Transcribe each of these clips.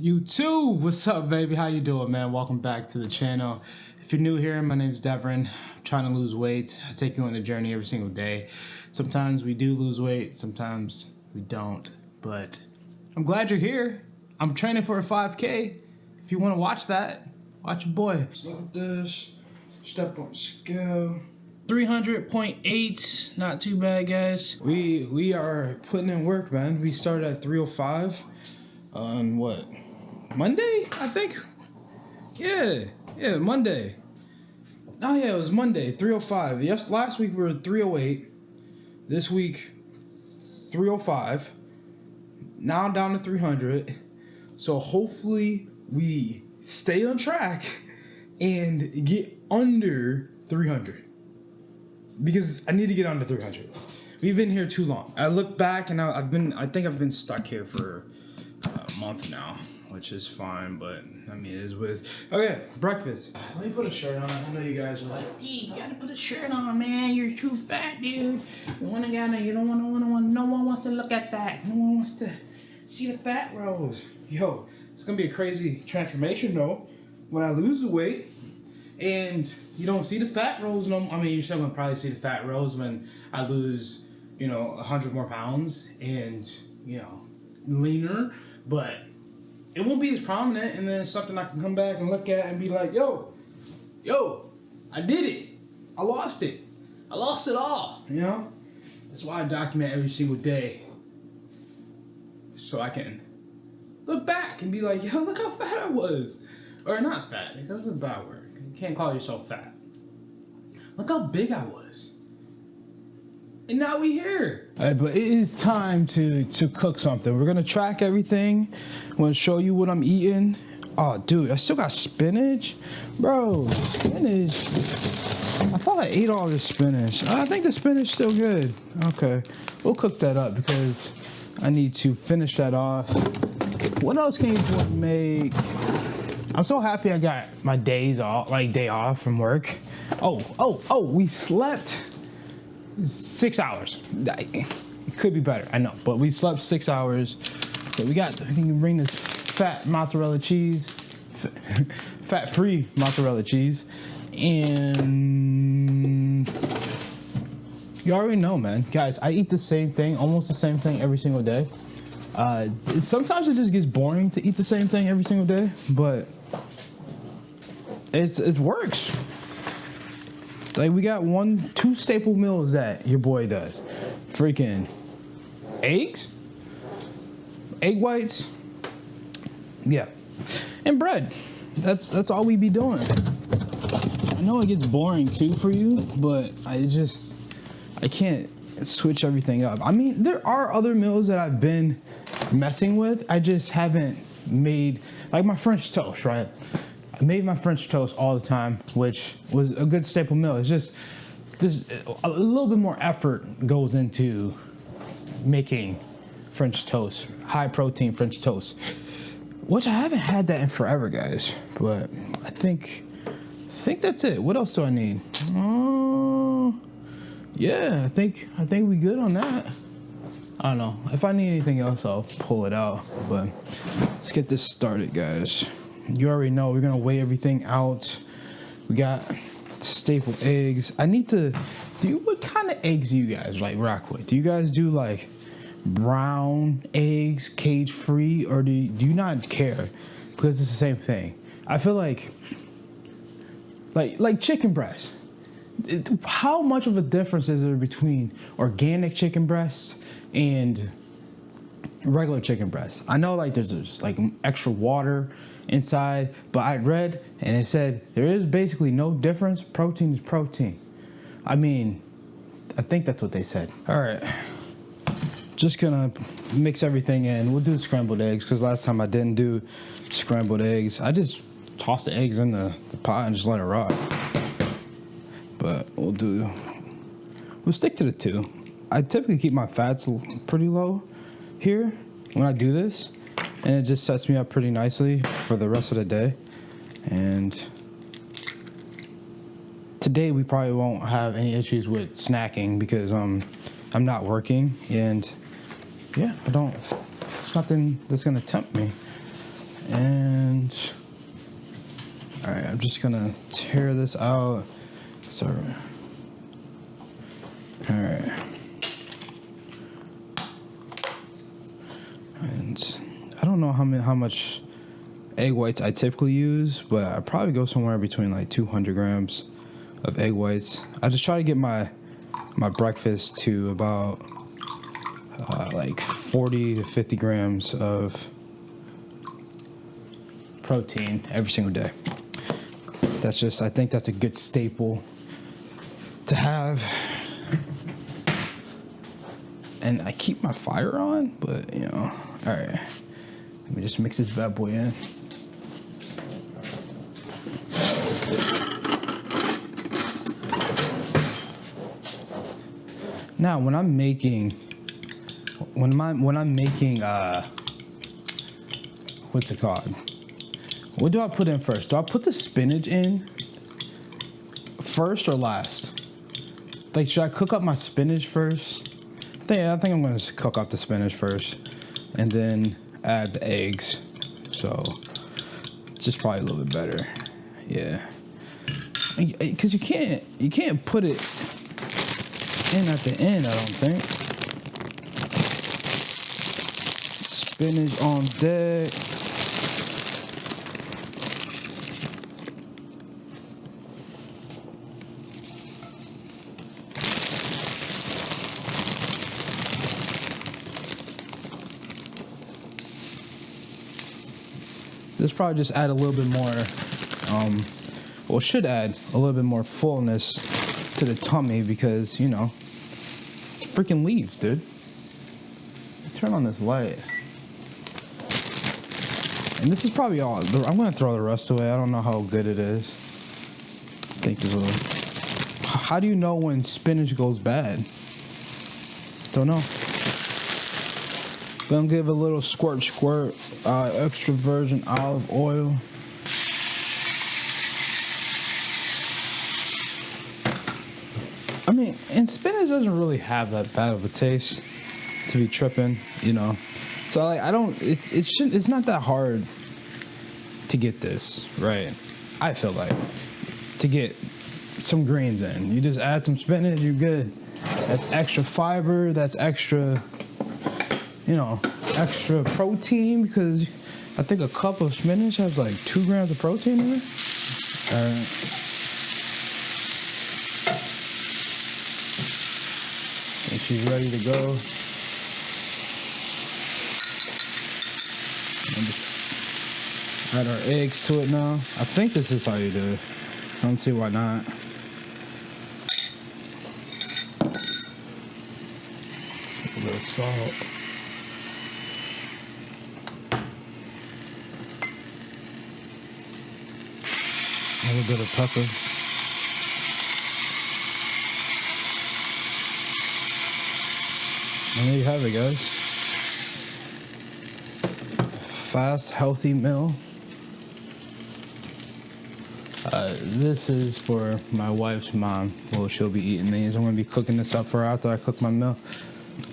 YouTube, what's up, baby? How you doing, man? Welcome back to the channel. If you're new here, my name is Devrin. I'm trying to lose weight. I take you on the journey every single day. Sometimes we do lose weight, sometimes we don't. But I'm glad you're here. I'm training for a 5K. If you want to watch that, watch your boy. Look at this. Step on scale. 300.8, not too bad, guys. We are putting in work, man. We started at 305 on what? Monday, I think. Yeah, Monday. Oh yeah, it was Monday, 305. Yes, last week we were 308. This week, 305. Now down to 300. So hopefully we stay on track and get under 300. Because I need to get under 300. We've been here too long. I look back and I think I've been stuck here for a month now, which is fine, but I mean, it is what it is. Okay, breakfast. Let me put a shirt on. I know you guys are like, D, you gotta put a shirt on, man. You're too fat, dude. No one wants to look at that. No one wants to see the fat rolls. yo, it's gonna be a crazy transformation though when I lose the weight. And you don't see the fat rolls. No, I mean, you're still gonna probably see the fat rolls when I lose, 100 more pounds and, leaner. But it won't be as prominent. And then it's something I can come back and look at and be like, yo, I did it. I lost it. I lost it all. That's why I document every single day. So I can look back and be like, yo, look how fat I was. Or not fat, because it's a bad word. You can't call yourself fat. Look how big I was. And now we here. All right, but it is time to cook something. We're gonna track everything. I'm gonna show you what I'm eating. Oh, dude, I still got spinach. Bro, spinach. I thought I ate all this spinach. I think the spinach is still good. Okay, we'll cook that up because I need to finish that off. What else can you make? I'm so happy I got my day off from work. Oh, we slept 6 hours. It could be better, I know, but we slept 6 hours. So we can bring this fat mozzarella cheese, fat-free mozzarella cheese, and you already know, man. Guys, I eat the same thing, almost the same thing every single day. Sometimes it just gets boring to eat the same thing every single day, but it works. Like, we got 2 staple meals that your boy does. Freaking eggs, egg whites, yeah, and bread. That's all we be doing. I know it gets boring too for you, but I can't switch everything up. I mean, there are other meals that I've been messing with. I just haven't made, like my French toast, right? I made my French toast all the time, which was a good staple meal. It's just a little bit more effort goes into making French toast, high protein French toast, which I haven't had that in forever, guys. But I think that's it. What else do I need? Yeah, I think we good on that. I don't know. If I need anything else, I'll pull it out. But let's get this started, guys. You already know we're gonna weigh everything out. We got staple eggs. I need to what kind of eggs do you guys like rock with? Do you guys do like brown eggs, cage free, or do you not care? Because it's the same thing. I feel like chicken breast. How much of a difference is there between organic chicken breasts and regular chicken breasts? I know there's just extra water inside, but I read and it said there is basically no difference. Protein is protein. I mean, I think that's what they said. All right, just gonna mix everything in. We'll do scrambled eggs because last time I didn't do scrambled eggs. I just tossed the eggs in the pot and just let it rock. But we'll stick to the 2. I typically keep my fats pretty low here when I do this, and it just sets me up pretty nicely for the rest of the day. And today we probably won't have any issues with snacking because I'm not working, and yeah, it's nothing that's gonna tempt me. And All right, I'm just gonna tear this out. Sorry. All right. And I don't know how much egg whites I typically use, but I probably go somewhere between like 200 grams of egg whites. I just try to get my breakfast to about like 40 to 50 grams of protein every single day. I think that's a good staple to have. And I keep my fire on, but all right. Let me just mix this bad boy in. Now, when I'm making, what's it called? What do I put in first? Do I put the spinach in first or last? Like, should I cook up my spinach first? I think I'm gonna cook up the spinach first, and then add the eggs. So, just probably a little bit better. Yeah, because you can't put it in at the end. I don't think. Spinach on deck. This probably just add a little bit more, should add a little bit more fullness to the tummy because, it's freaking leaves, dude. Turn on this light. And this is probably all. I'm going to throw the rest away. I don't know how good it is. I think there's a little. How do you know when spinach goes bad? Don't know. Gonna give a little squirt, extra virgin olive oil. I mean, and spinach doesn't really have that bad of a taste to be tripping, So like, it's not that hard to get this right. I feel like to get some greens in. You just add some spinach, you're good. That's extra fiber. That's extra. Extra protein because I think a cup of spinach has like 2 grams of protein in it. All right. And she's ready to go. And just add our eggs to it now. I think this is how you do it. I don't see why not. Just a little salt. A little bit of pepper. And there you have it, guys. Fast, healthy meal. This is for my wife's mom. Well, she'll be eating these. I'm going to be cooking this up for her after I cook my meal.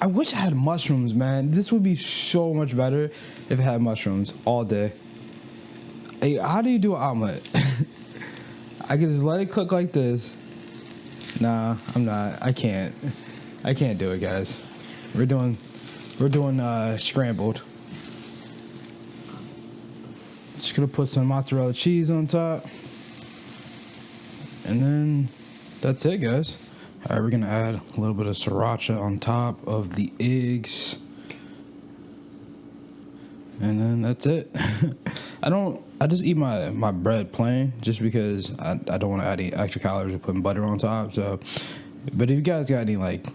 I wish I had mushrooms, man. This would be so much better if it had mushrooms all day. Hey, how do you do an omelet? I can just let it cook like this. Nah, I'm not. I can't do it, guys. We're doing scrambled. Just gonna put some mozzarella cheese on top. And then that's it, guys. All right, we're gonna add a little bit of sriracha on top of the eggs. And then that's it. I just eat my bread plain just because I don't want to add any extra calories or putting butter on top. So, but if you guys got any like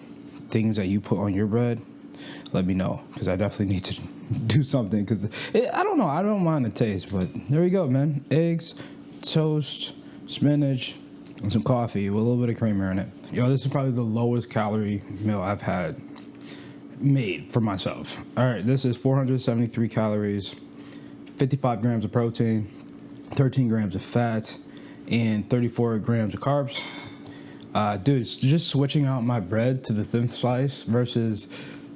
things that you put on your bread, let me know because I definitely need to do something because I don't know. I don't mind the taste, but there we go, man. Eggs, toast, spinach, and some coffee with a little bit of creamer in it. Yo, this is probably the lowest calorie meal I've had made for myself. All right, this is 473 calories. 55 grams of protein, 13 grams of fat, and 34 grams of carbs. Dude, it's just switching out my bread to the thin slice versus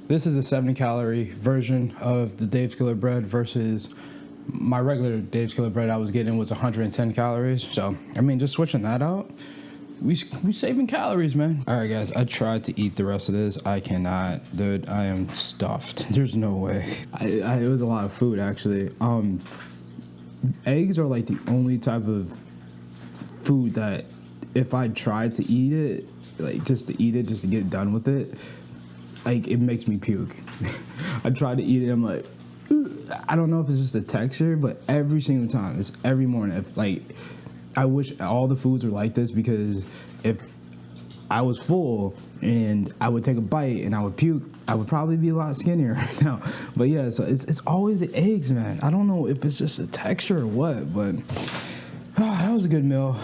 this is a 70 calorie version of the Dave's Killer bread versus my regular Dave's Killer Bread I was getting was 110 calories. So, I mean, just switching that out, we saving calories, man. All right, guys, I tried to eat the rest of this. I cannot, dude. I am stuffed. There's no way. It was a lot of food, actually. Eggs are like the only type of food that if I tried to eat it, like just to eat it, just to get done with it, like it makes me puke. I tried to eat it, I'm like, ugh. I don't know if it's just the texture, but every single time, it's every morning. If like, I wish all the foods were like this, because if I was full and I would take a bite and I would puke, I would probably be a lot skinnier right now. But yeah, so it's always the eggs, man. I don't know if it's just the texture or what, but that was a good meal.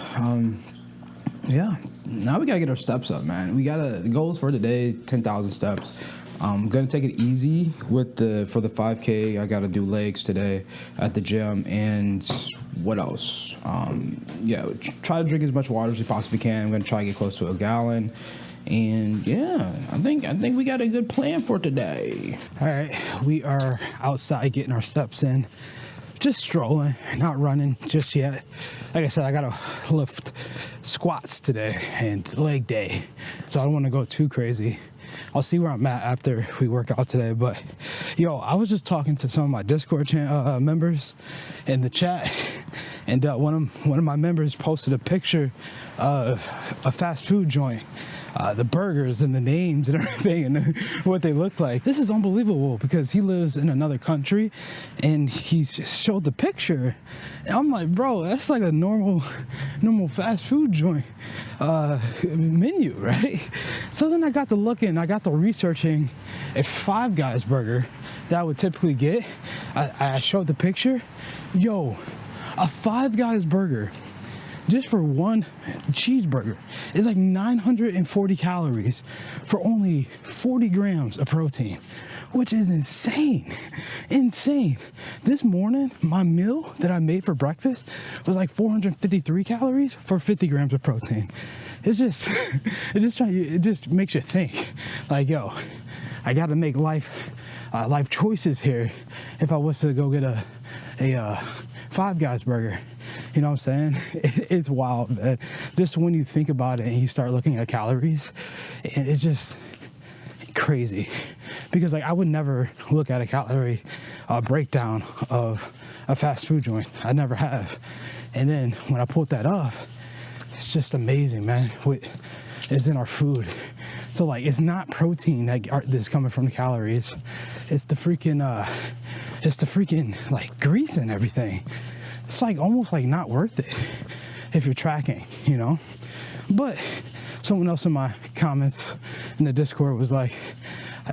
Yeah, now we gotta get our steps up, man. The goals for today, 10,000 steps. I'm gonna take it easy for the 5K. I gotta do legs today at the gym, and what else? Yeah, try to drink as much water as we possibly can. I'm gonna try to get close to a gallon, and yeah, I think we got a good plan for today. All right, we are outside getting our steps in, just strolling, not running just yet. Like I said, I gotta lift squats today and leg day, so I don't want to go too crazy. I'll see where I'm at after we work out today. But yo, I was just talking to some of my Discord members in the chat, and one of my members posted a picture of a fast food joint, the burgers and the names and everything and what they look like. This is unbelievable, because he lives in another country and he showed the picture, and I'm like, bro, that's like a normal fast food joint menu, right? So then I got to looking, I got to researching a Five Guys burger that I would typically get. I showed the picture. Yo, a Five Guys burger, just for one cheeseburger, is like 940 calories for only 40 grams of protein, which is insane. Insane. This morning, my meal that I made for breakfast was like 453 calories for 50 grams of protein. It just makes you think, like, yo, I got to make life choices here if I was to go get a Five Guys burger. You know what I'm saying? It's wild, man. Just when you think about it and you start looking at calories, it's just crazy. Because like I would never look at a calorie breakdown of a fast food joint. I never have. And then when I pulled that up, it's just amazing, man, what is in our food. So like, it's not protein that's coming from the calories. It's the freaking like grease and everything. It's like almost like not worth it if you're tracking, you know? But someone else in my comments in the Discord was like,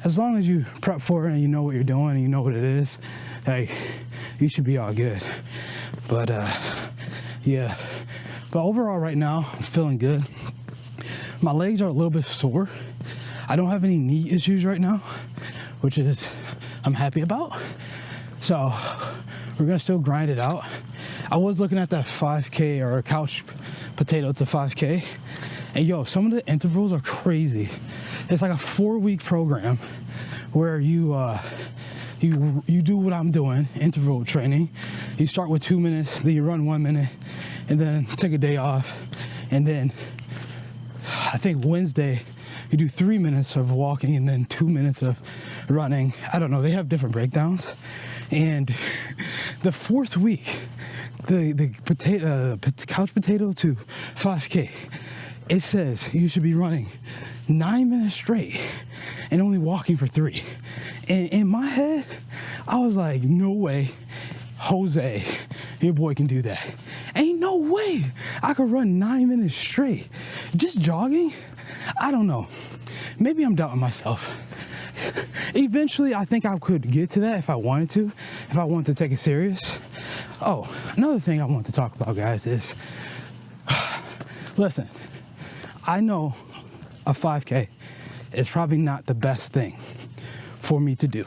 as long as you prep for it and you know what you're doing and you know what it is, like, you should be all good. But yeah. But overall right now, I'm feeling good. My legs are a little bit sore. I don't have any knee issues right now, which is I'm happy about. So we're gonna still grind it out. I was looking at that 5K or couch potato to 5K, and yo, some of the intervals are crazy. It's like a 4-week program where you do what I'm doing, interval training. You start with 2 minutes, then you run 1 minute, and then take a day off, and then I think Wednesday you do 3 minutes of walking and then 2 minutes of running. I don't know, they have different breakdowns. And the 4th week, the couch potato to 5K, it says you should be running 9 minutes straight and only walking for 3. And in my head, I was like, no way, Jose, your boy can do that. Ain't no way I could run 9 minutes straight. Just jogging? I don't know. Maybe I'm doubting myself. Eventually, I think I could get to that if I wanted to, if I wanted to take it serious. Oh, another thing I want to talk about, guys, is, listen, I know a 5K is probably not the best thing for me to do,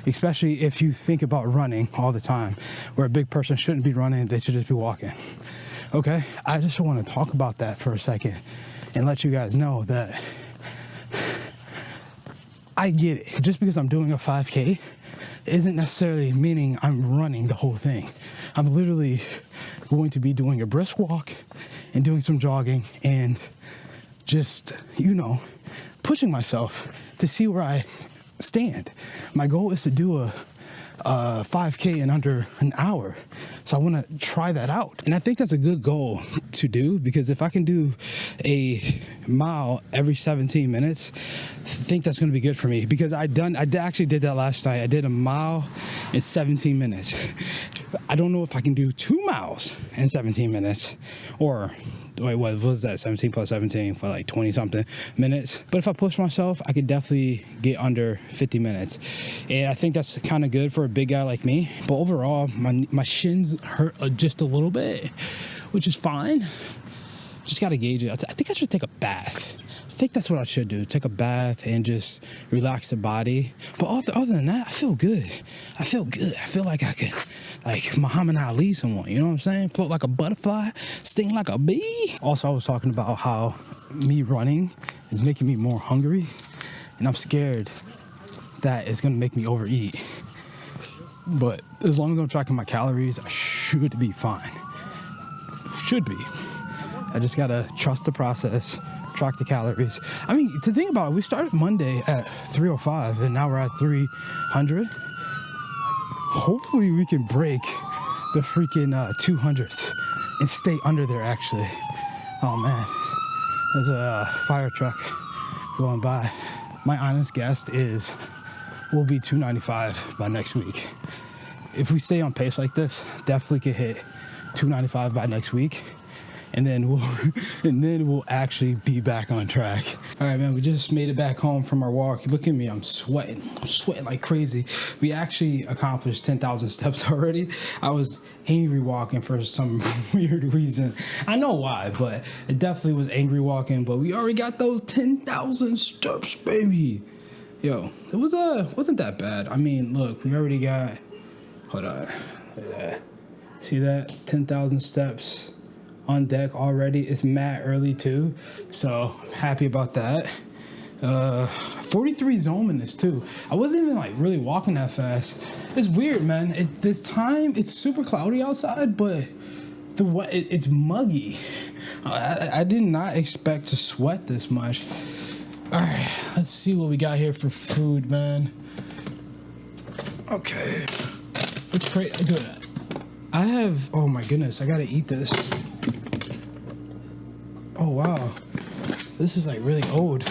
especially if you think about running all the time, where a big person shouldn't be running, they should just be walking. Okay? I just want to talk about that for a second and let you guys know that I get it. Just because I'm doing a 5K isn't necessarily meaning I'm running the whole thing. I'm literally going to be doing a brisk walk and doing some jogging and just, pushing myself to see where I stand. My goal is to do a 5K in under an hour. So I want to try that out. And I think that's a good goal to do, because if I can do a mile every 17 minutes, I think that's going to be good for me, because I actually did that last night. I did a mile in 17 minutes. I don't know if I can do 2 miles in 17 minutes, or wait, what was that? 17 plus 17 for like 20 something minutes. But if I push myself, I could definitely get under 50 minutes. And I think that's kind of good for a big guy like me. But overall, my shins hurt just a little bit, which is fine. Just got to gauge it. I think I should take a bath. I think that's what I should do. Take a bath and just relax the body. But other than that, I feel good. I feel like I could, like Muhammad Ali someone, you know what I'm saying? Float like a butterfly, sting like a bee. Also, I was talking about how me running is making me more hungry. And I'm scared that it's going to make me overeat. But as long as I'm tracking my calories, I should be fine. Should be. I just got to trust the process. Track the calories. I mean, to think about it, we started Monday at 305 and now we're at 300. Hopefully we can break the freaking 200s and stay under there actually. Oh man, there's a fire truck going by. My honest guess is we'll be 295 by next week. If we stay on pace like this, definitely could hit 295 by next week. And then we'll actually be back on track. All right, man, we just made it back home from our walk. Look at me, I'm sweating like crazy. We actually accomplished 10,000 steps already. I was angry walking for some weird reason. I know why, but it definitely was angry walking, but we already got those 10,000 steps, baby. Yo, it wasn't that bad. I mean, look, we already got, hold on, look at that. See that? 10,000 steps on deck already. It's mad early too, so happy about that. 43 zone in this too. I wasn't even like really walking that fast. It's weird, man. This time it's super cloudy outside, but it's muggy. I did not expect to sweat this much. All right, let's see what we got here for food, man. Okay, it's crazy. Good. I have, oh my goodness, I gotta eat this. Oh wow, this is like really old.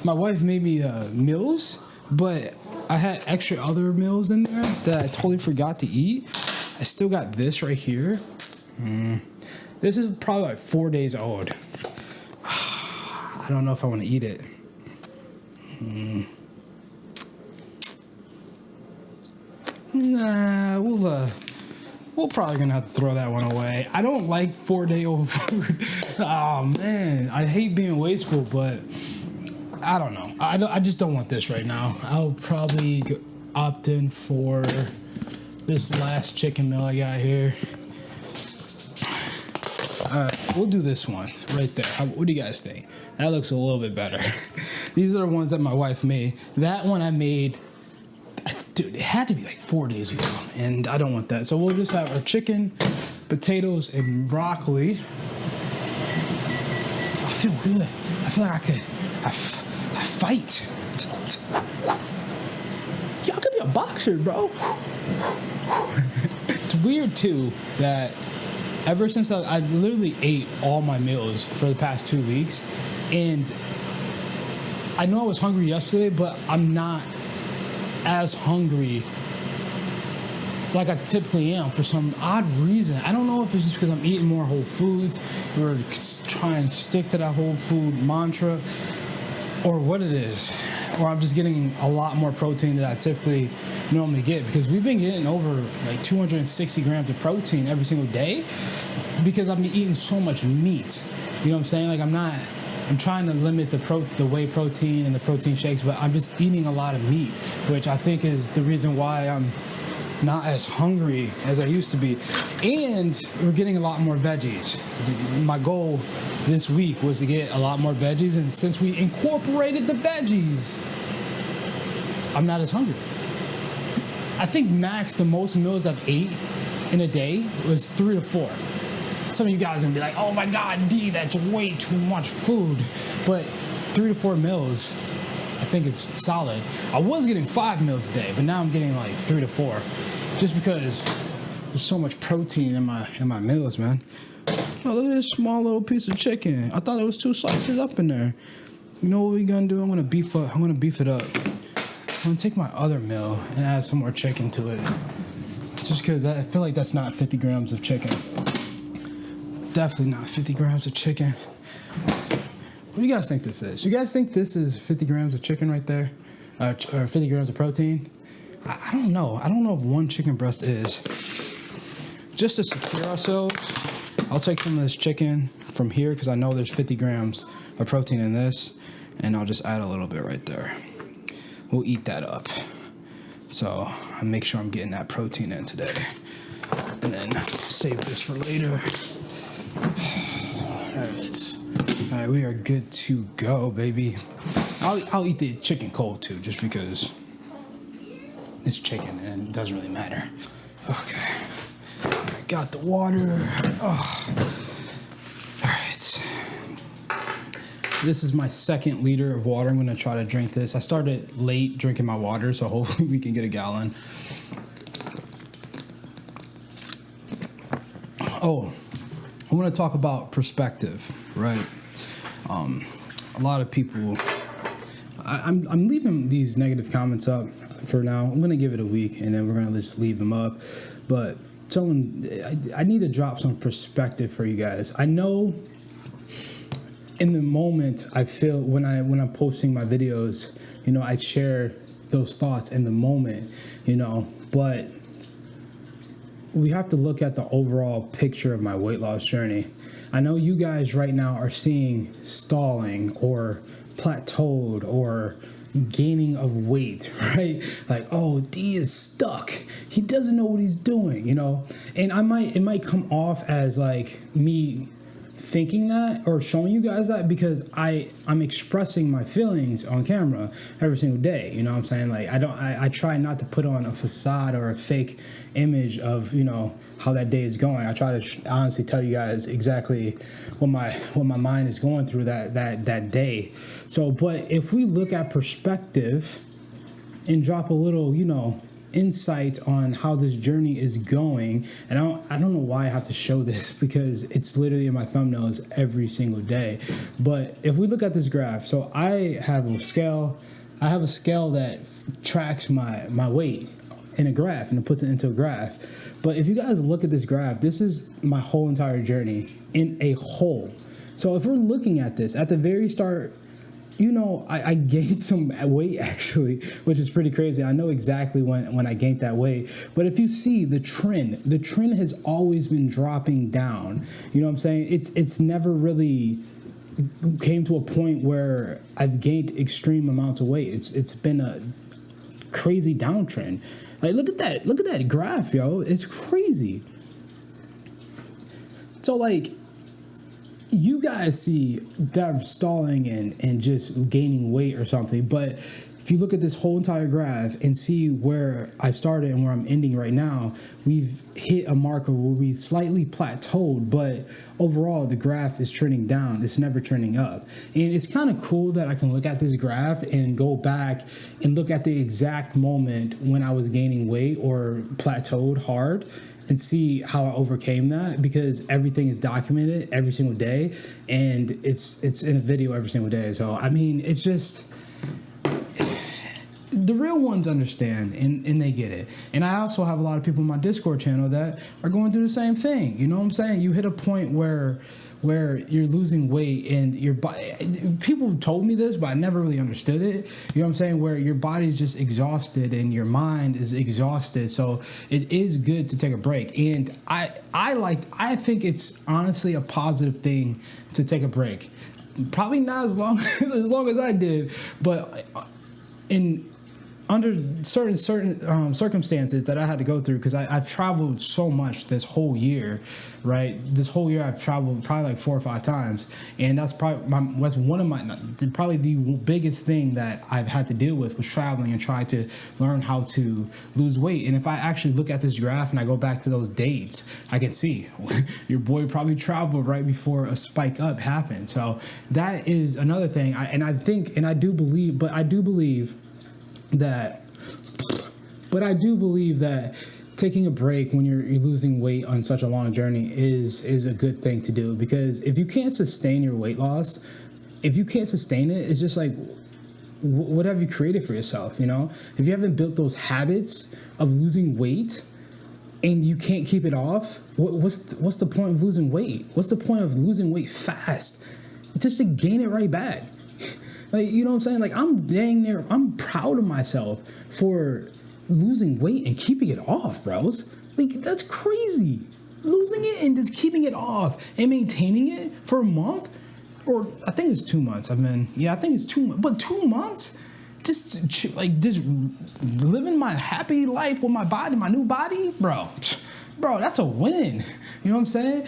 My wife made me meals, but I had extra other meals in there that I totally forgot to eat. I still got this right here. This is probably like 4 days old. I don't know if I want to eat it. Nah, we're probably gonna have to throw that one away. I don't like 4-day-old food. Oh man, I hate being wasteful, but I don't know. I just don't want this right now. I'll probably opt in for this last chicken meal I got here. All right, we'll do this one right there. What do you guys think? That looks a little bit better. These are the ones that my wife made. That one I made, dude, it had to be like 4 days ago, and I don't want that. So we'll just have our chicken, potatoes, and broccoli. I feel good. I feel like I fight. Y'all could be a boxer, bro. It's weird too that ever since I literally ate all my meals for the past 2 weeks, and I know I was hungry yesterday, but I'm not as hungry like I typically am for some odd reason. I don't know if it's just because I'm eating more whole foods or trying to stick to that whole food mantra or what it is. Or I'm just getting a lot more protein than I typically normally get, because we've been getting over like 260 grams of protein every single day because I've been eating so much meat. You know what I'm saying? Like I'm trying to limit the whey protein and the protein shakes, but I'm just eating a lot of meat, which I think is the reason why I'm not as hungry as I used to be. And we're getting a lot more veggies. My goal this week was to get a lot more veggies, and since we incorporated the veggies, I'm not as hungry. I think max the most meals I've ate in a day was 3 to 4. Some of you guys are gonna be like, oh my God, D, that's way too much food. But 3 to 4 meals, I think is solid. I was getting 5 meals a day, but now I'm getting like 3 to 4. Just because there's so much protein in my meals, man. Oh, look at this small little piece of chicken. I thought it was 2 slices up in there. You know what we're gonna do? I'm gonna beef it up. I'm gonna take my other meal and add some more chicken to it. Just because I feel like that's not 50 grams of chicken. Definitely not 50 grams of chicken. What do you guys think this is? You guys think this is 50 grams of chicken right there? Or 50 grams of protein? I don't know. I don't know if 1 chicken breast is. Just to secure ourselves, I'll take some of this chicken from here because I know there's 50 grams of protein in this, and I'll just add a little bit right there. We'll eat that up. So I make sure I'm getting that protein in today. And then save this for later. All right, we are good to go, baby. I'll eat the chicken cold too, just because it's chicken and it doesn't really matter. Okay, I got the water. Oh. All right. This is my 2nd liter of water. I'm gonna try to drink this. I started late drinking my water, so hopefully we can get a gallon. Oh, I want to talk about perspective, right? A lot of people, I'm leaving these negative comments up for now. I'm going to give it a week, and then we're going to just leave them up. But I need to drop some perspective for you guys. I know in the moment, I feel when I'm posting my videos, you know, I share those thoughts in the moment, you know, but we have to look at the overall picture of my weight loss journey. I know you guys right now are seeing stalling or plateaued or gaining of weight, right? Like, oh, D is stuck. He doesn't know what he's doing, you know? And it might come off as like me thinking that or showing you guys that because I'm expressing my feelings on camera every single day. You know what I'm saying? Like I try not to put on a facade or a fake image of, you know, how that day is going. I try to honestly tell you guys exactly what my mind is going through that day. So, but if we look at perspective and drop a little, you know, insight on how this journey is going, and I don't know why I have to show this because it's literally in my thumbnails every single day. But if we look at this graph, so I have a scale that tracks my weight in a graph and it puts it into a graph. But if you guys look at this graph, this is my whole entire journey in a whole. So if we're looking at this at the very start, you know, I gained some weight actually, which is pretty crazy. I know exactly when I gained that weight. But if you see the trend has always been dropping down. You know what I'm saying? It's never really came to a point where I've gained extreme amounts of weight. It's been a crazy downtrend. Like look at that graph, yo. It's crazy. So like, you guys see Dev stalling and just gaining weight or something, but if you look at this whole entire graph and see where I started and where I'm ending right now, we've hit a marker where we slightly plateaued, but overall the graph is trending down. It's never trending up. And it's kind of cool that I can look at this graph and go back and look at the exact moment when I was gaining weight or plateaued hard and see how I overcame that, because everything is documented every single day and it's in a video every single day. So I mean, it's just, the real ones understand and they get it. And I also have a lot of people in my Discord channel that are going through the same thing. You know what I'm saying? You hit a point where you're losing weight and your body, people told me this, but I never really understood it. You know what I'm saying? Where your body's just exhausted and your mind is exhausted. So it is good to take a break. And I think it's honestly a positive thing to take a break. Probably not as long as I did, but under certain circumstances that I had to go through, because I've traveled so much this whole year, right? This whole year I've traveled probably like 4 or 5 times, and that's one of my probably the biggest thing that I've had to deal with was traveling and trying to learn how to lose weight. And if I actually look at this graph and I go back to those dates, I can see your boy probably traveled right before a spike up happened. So that is another thing. I do believe that taking a break when you're losing weight on such a long journey is a good thing to do, because if you can't sustain your weight loss, if you can't sustain it, it's just like, what have you created for yourself? You know, if you haven't built those habits of losing weight and you can't keep it off, what's the point of losing weight? What's the point of losing weight fast just to gain it right back? Like, you know what I'm saying? Like, I'm proud of myself for losing weight and keeping it off, bros. Like, that's crazy. Losing it and just keeping it off and maintaining it for a month, or I think it's 2 months. I think it's 2 months. But 2 months, just living my happy life with my body, my new body, bro, that's a win. You know what I'm saying?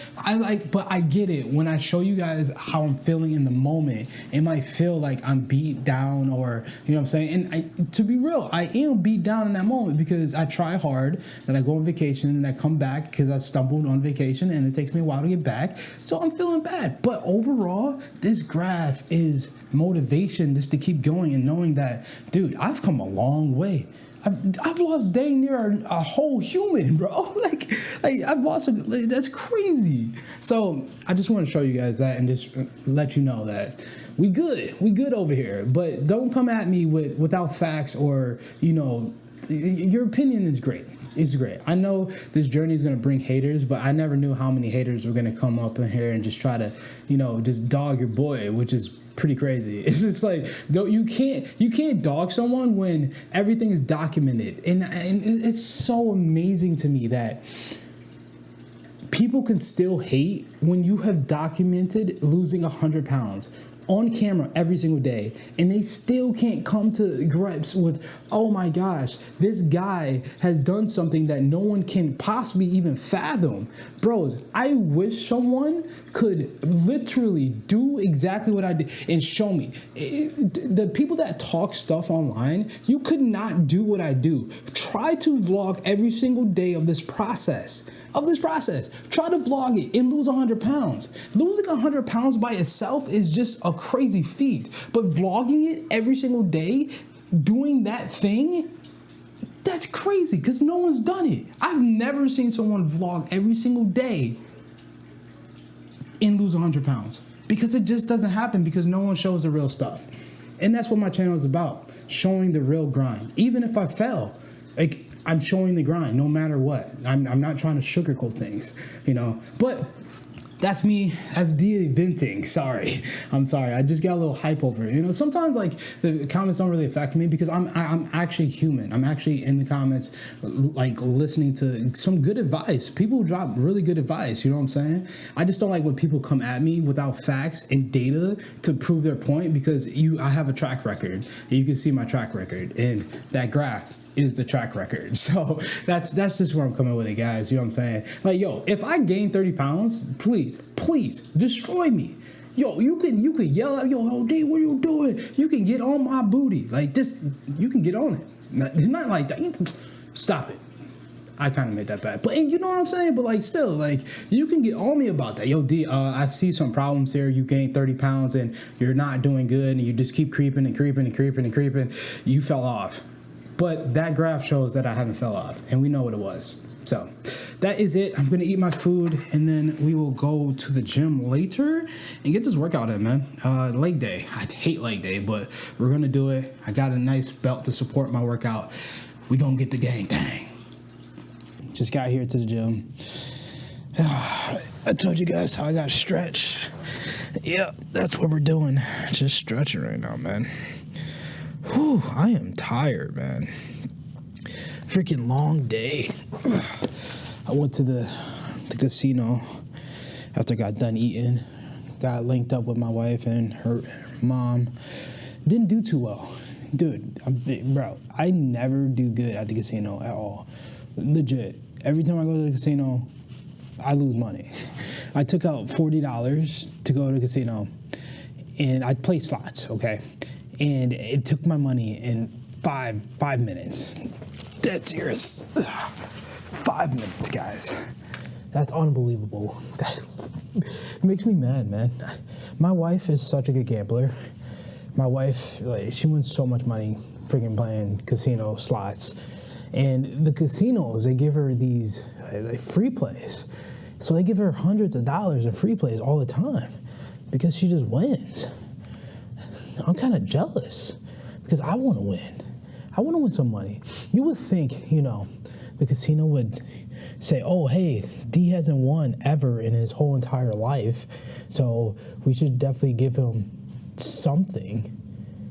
But I get it. When I show you guys how I'm feeling in the moment, it might feel like I'm beat down, or, you know what I'm saying? And to be real, I am beat down in that moment because I try hard, and I go on vacation, and I come back because I stumbled on vacation, and it takes me a while to get back. So I'm feeling bad. But overall, this graph is motivation just to keep going and knowing that, dude, I've come a long way. I've lost dang near a whole human, bro. Like I've lost that's crazy. So I just want to show you guys that and just let you know that we good over here. But don't come at me without facts, or, you know, your opinion is great. It's great. I know this journey is going to bring haters, but I never knew how many haters were going to come up in here and just try to, you know, just dog your boy, which is pretty crazy. It's just like, you can't dog someone when everything is documented, and it's so amazing to me that people can still hate when you have documented losing 100 pounds on camera every single day, and they still can't come to grips with, oh my gosh, this guy has done something that no one can possibly even fathom. Bros, I wish someone could literally do exactly what I did and show me. The people that talk stuff online, you could not do what I do. Try to vlog every single day of this process. Try to vlog it and lose 100 pounds. Losing 100 pounds by itself is just a crazy feat. But vlogging it every single day, doing that thing, that's crazy, because no one's done it. I've never seen someone vlog every single day and lose 100 pounds, because it just doesn't happen, because no one shows the real stuff. And that's what my channel is about, showing the real grind. Even if I fail, like, I'm showing the grind no matter what. I'm not trying to sugarcoat things, you know. But that's me as venting. I'm sorry. I just got a little hype over it. You know, sometimes like the comments don't really affect me, because I'm actually human. I'm actually in the comments, like, listening to some good advice. People drop really good advice. You know what I'm saying? I just don't like when people come at me without facts and data to prove their point, because I have a track record. And you can see my track record, and that graph is the track record. So that's just where I'm coming with it, guys. You know what I'm saying? Like, yo, if I gain 30 pounds, please destroy me. Yo, you can yell at, yo, D, what are you doing? You can get on my booty. Like, just, you can get on it. Not like that. Stop it. I kind of made that bad. But you know what I'm saying? But, like, still, like, you can get on me about that. Yo, D, I see some problems here. You gained 30 pounds and you're not doing good, and you just keep creeping. You fell off. But that graph shows that I haven't fell off, and we know what it was. So that is it. I'm going to eat my food, and then we will go to the gym later and get this workout in, man. Leg day. I hate leg day, but we're going to do it. I got a nice belt to support my workout. We going to get the gang. Dang. Just got here to the gym. I told you guys how I got to stretch. Yep, that's what we're doing. Just stretching right now, man. Whew, I am tired, man. Freaking long day. I went to the casino after I got done eating. Got linked up with my wife and her mom. Didn't do too well. dude, bro, I never do good at the casino at all. Legit. Every time I go to the casino, I lose money. I took out $40 to go to the casino, and I play slots, okay? And it took my money in five minutes. Dead serious. 5 minutes, guys. That's unbelievable. It makes me mad, man. My wife is such a good gambler. My wife, like, she wins so much money freaking playing casino slots. And the casinos, they give her these like, free plays. So they give her hundreds of dollars in free plays all the time because she just wins. I'm kind of jealous because I want to win. I want to win some money. You would think, you know, the casino would say, oh, hey, D hasn't won ever in his whole entire life, so we should definitely give him something,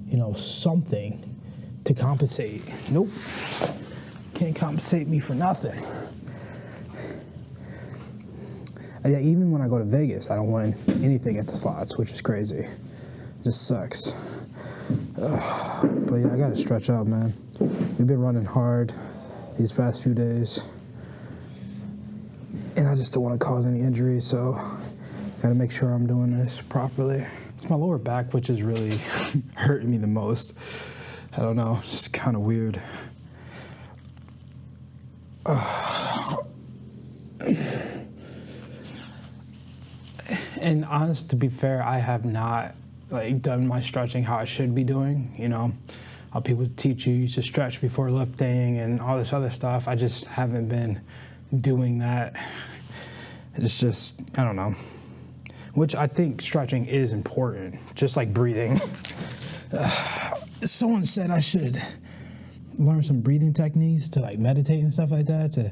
you know, something to compensate. Nope. Can't compensate me for nothing. Yeah, even when I go to Vegas, I don't win anything at the slots, which is crazy. It just sucks. But yeah, I gotta stretch out, man. We've been running hard these past few days, and I just don't want to cause any injuries, so gotta make sure I'm doing this properly. It's my lower back, which is really hurting me the most. I don't know, it's just kind of weird. And honest, to be fair, I have not like done my stretching how I should be doing. You know, how people teach you to stretch before lifting and all this other stuff. I just haven't been doing that. It's just, I don't know. Which I think stretching is important, just like breathing. Someone said I should learn some breathing techniques to like meditate and stuff like that to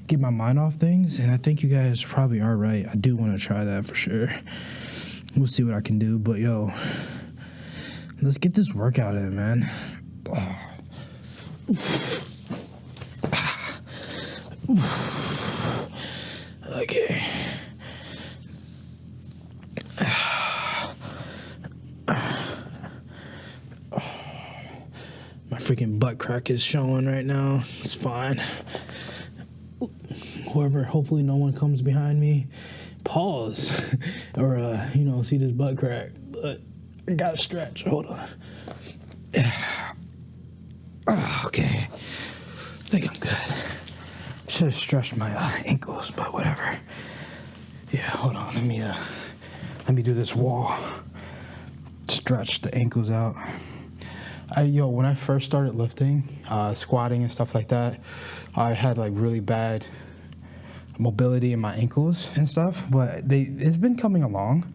get my mind off things, and I think you guys probably are right. I do want to try that for sure. We'll see what I can do, but yo, let's get this workout in, man. Okay. My freaking butt crack is showing right now. It's fine. Whoever, hopefully no one comes behind me, pause, or, you know, see this butt crack, but I gotta stretch, hold on. Okay, I think I'm good. Should have stretched my ankles, but whatever. Yeah, hold on, let me do this wall. Stretch the ankles out. When I first started lifting, squatting and stuff like that, I had like really bad mobility in my ankles and stuff, but it's been coming along.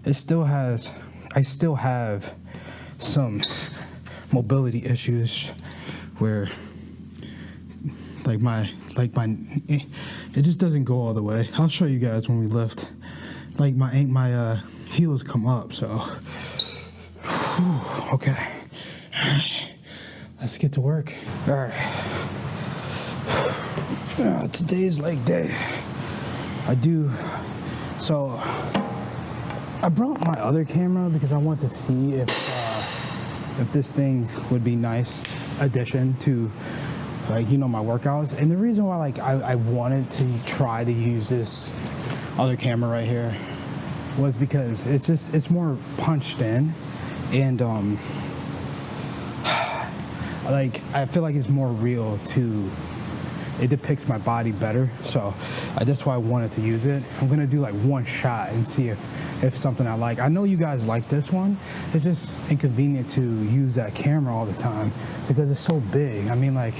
I still have some mobility issues where it just doesn't go all the way. I'll show you guys when we lift. Like my heels come up, so okay. Let's get to work. All right. Today's leg day. So I brought my other camera because I want to see if this thing would be nice addition to like, you know, my workouts. And the reason why like I wanted to try to use this other camera right here was because it's more punched in, and like I feel like it's more real to, it depicts my body better, so that's why I wanted to use it. I'm gonna do like one shot and see if something I like. I know you guys like this one. It's just inconvenient to use that camera all the time because it's so big. I mean, like,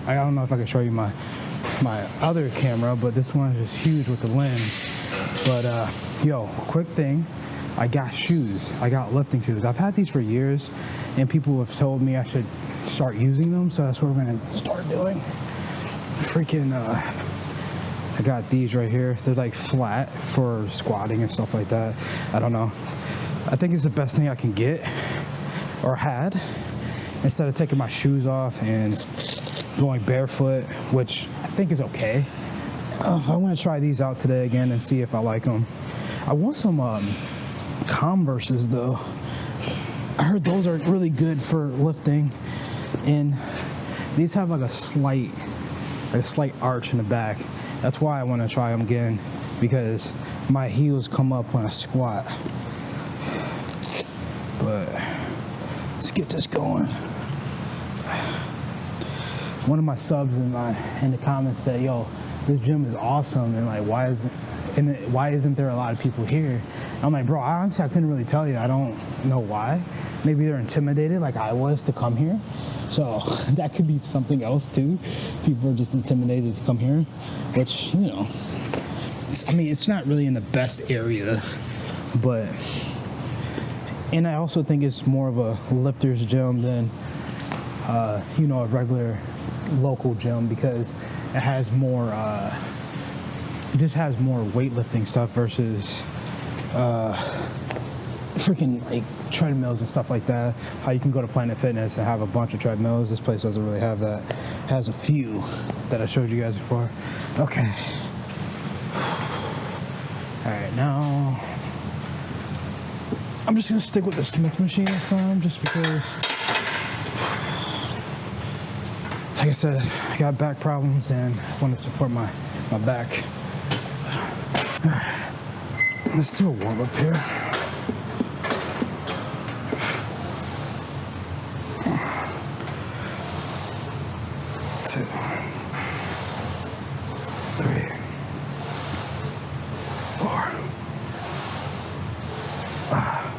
I don't know if I can show you my other camera, but this one is just huge with the lens. But quick thing, I got shoes. I got lifting shoes. I've had these for years, and people have told me I should start using them, so that's what we're gonna start doing. Freaking, I got these right here. They're like flat for squatting and stuff like that. I don't know. I think it's the best thing I can get, or had, instead of taking my shoes off and going barefoot, which I think is okay. I'm gonna try these out today again and see if I like them. I want some Converses though. I heard those are really good for lifting, and these have like a slight arch in the back. That's why I want to try them again, because my heels come up when I squat. But let's get this going. One of my subs in the comments said, "Yo, this gym is awesome, and like, why isn't there a lot of people here?" I'm like, bro, honestly, I couldn't really tell you. I don't know why. Maybe they're intimidated, like I was, to come here. So that could be something else too. People are just intimidated to come here, which, you know, it's not really in the best area, but, and I also think it's more of a lifter's gym than, you know, a regular local gym, because it has more, it just has more weightlifting stuff versus freaking like treadmills and stuff like that. How you can go to Planet Fitness and have a bunch of treadmills. This place doesn't really have that. It has a few that I showed you guys before. Okay. All right, now I'm just gonna stick with the Smith machine this time, just because, like I said, I got back problems and I want to support my back. All right, let's do a warm up here. 2, 3, 4, 5,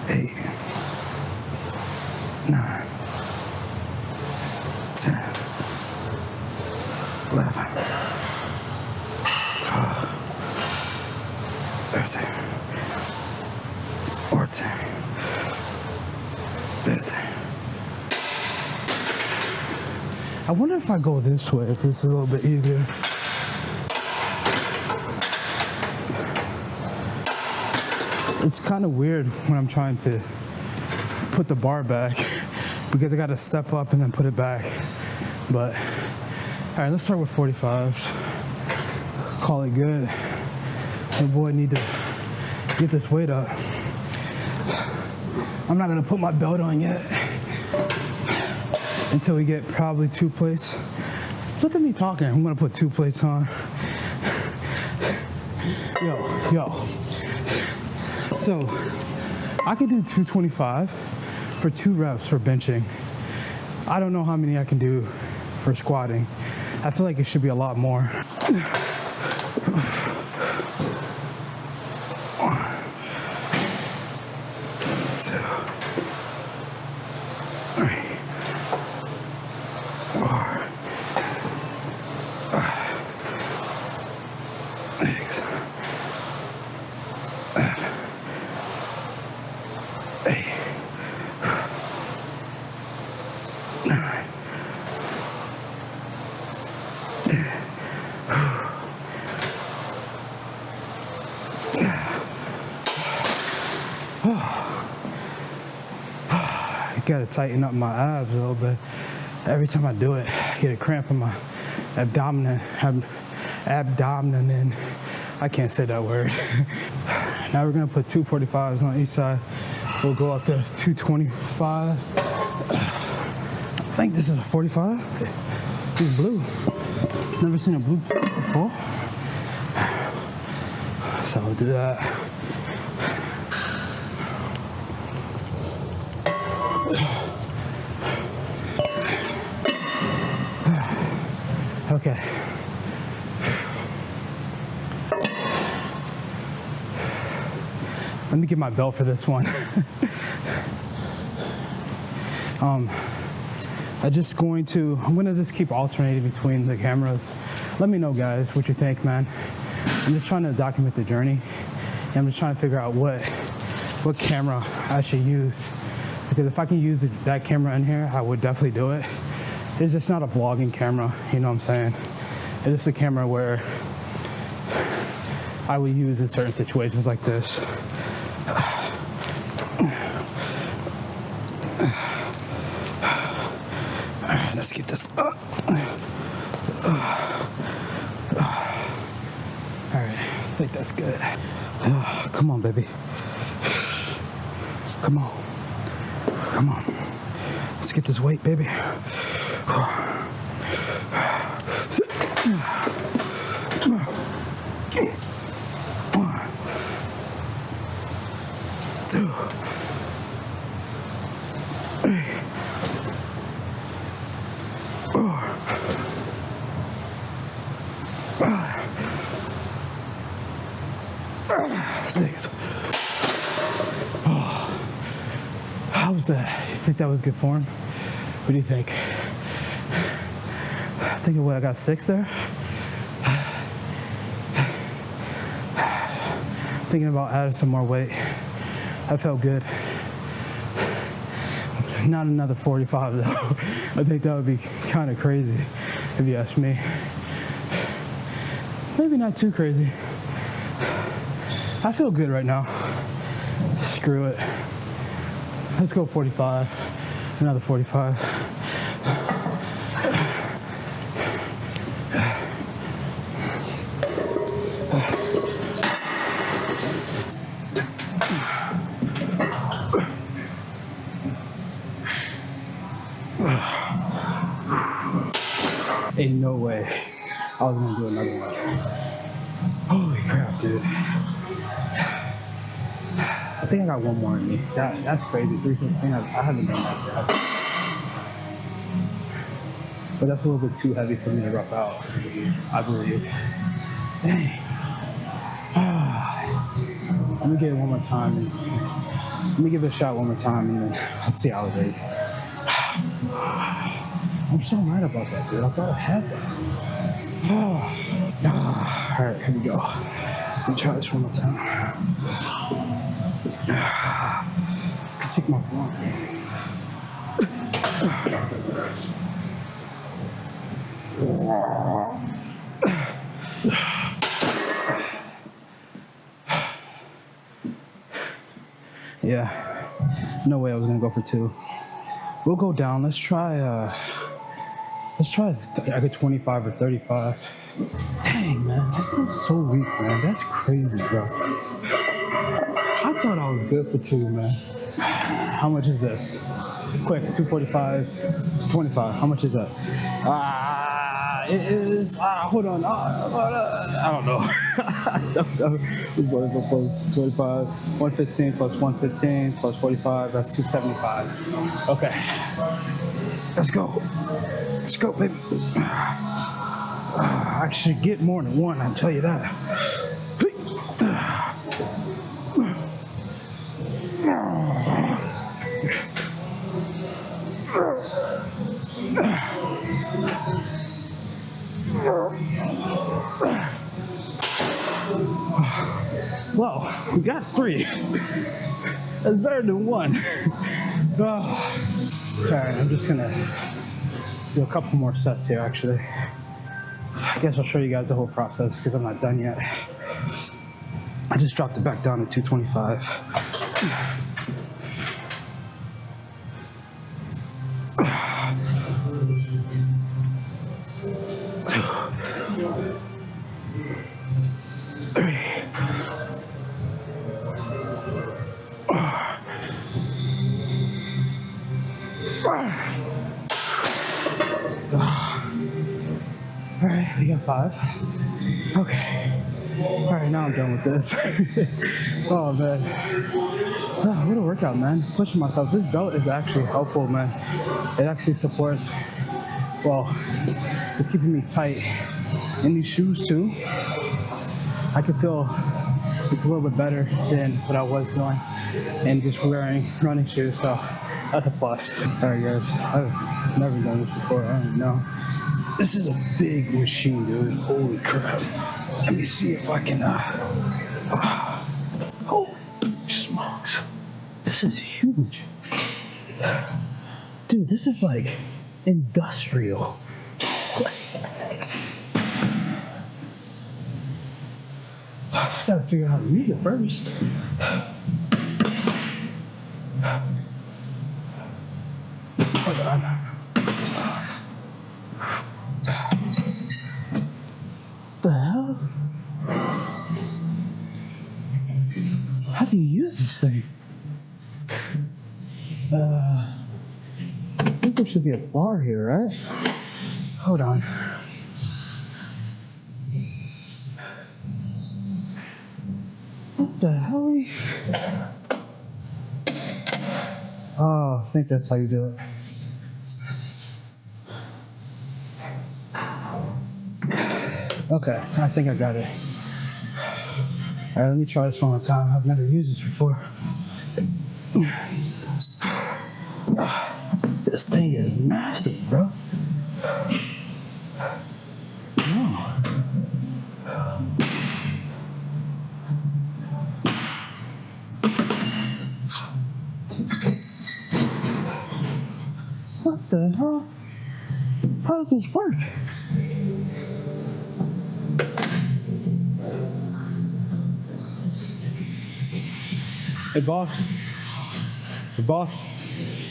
8, 9, 10, 11, 12, 13, 14, 15. I wonder if I go this way, if this is a little bit easier. It's kind of weird when I'm trying to put the bar back, because I got to step up and then put it back. But, all right, let's start with 45s. Call it good. And boy, I need to get this weight up. I'm not gonna put my belt on yet until we get probably 2 plates. Look at me talking. I'm gonna put 2 plates on. Yo. So I could do 225 for 2 reps for benching. I don't know how many I can do for squatting. I feel like it should be a lot more. 2, 3, 4, 5, 6, 7, 8, 9, 10. Gotta tighten up my abs a little bit. Every time I do it, I get a cramp in my abdomen, and I can't say that word. Now we're gonna put 245s on each side. We'll go up to 225. I think this is a 45. It's blue. Never seen a blue before. So we'll do that. Okay. Let me get my belt for this one. I'm gonna just keep alternating between the cameras. Let me know, guys, what you think, man. I'm just trying to document the journey, and I'm just trying to figure out what camera I should use. Because if I can use that camera in here, I would definitely do it. It's just not a vlogging camera, you know what I'm saying? It's just a camera where I would use in certain situations like this. All right, let's get this up. That's good. Come on, baby. Come on. Come on. Let's get this weight, baby. 2, 3, 4, 5, 6. How was that? You think that was good form? What do you think? Thinking what, I got 6 there? Thinking about adding some more weight. That felt good. Not another 45 though. I think that would be kind of crazy if you ask me. Maybe not too crazy. I feel good right now. Screw it. Let's go 45. Another 45. Ain't no way I was gonna do another one. Holy crap, dude. I think I got one more in me. That's crazy. 315. I haven't done that yet. But that's a little bit too heavy for me to rough out, I believe. Dang. Let me get it one more time. Let me give it a shot one more time, and then let's see how it is. I'm so mad about that, dude. I thought I had that. All right, here we go. Let me try this one more time. Critique my form. Yeah, no way I was gonna go for 2. We'll go down. Let's try like a 25 or 35. Dang, man, that feels so weak, man. That's crazy, bro. I thought I was good for 2, man. How much is this? Quick, 245s, 25. How much is that? It is, hold on. I don't know. I don't know. Whatever plus 25, 115 plus 115 plus 45, that's 275. Okay. Let's go. Let's go, baby. I should get more than 1, I'll tell you that. Well, we got 3. That's better than 1. All right, I'm just gonna do a couple more sets here, actually. I guess I'll show you guys the whole process because I'm not done yet. I just dropped it back down to 225. All right, we got 5. Okay. All right, now I'm done with this. Oh, man. Oh, what a workout, man. Pushing myself. This belt is actually helpful, man. It actually supports, well, it's keeping me tight. In these shoes, too, I can feel it's a little bit better than what I was doing and just wearing running shoes, so that's a plus. All right, guys. I've never done this before. I don't even know. This is a big machine, dude. Holy crap. Let me see if I can, holy smokes. This is huge. Dude, this is like industrial. I gotta figure out how to use it first. Hold on. The hell? is this thing? I think there should be a bar here, right? Hold on. What the hell are you? Oh, I think that's how you do it. Okay, I think I got it. All right, let me try this one more time. I've never used this before. This thing is massive, bro. No. What the hell? How does this work? Hey, boss. Hey, boss.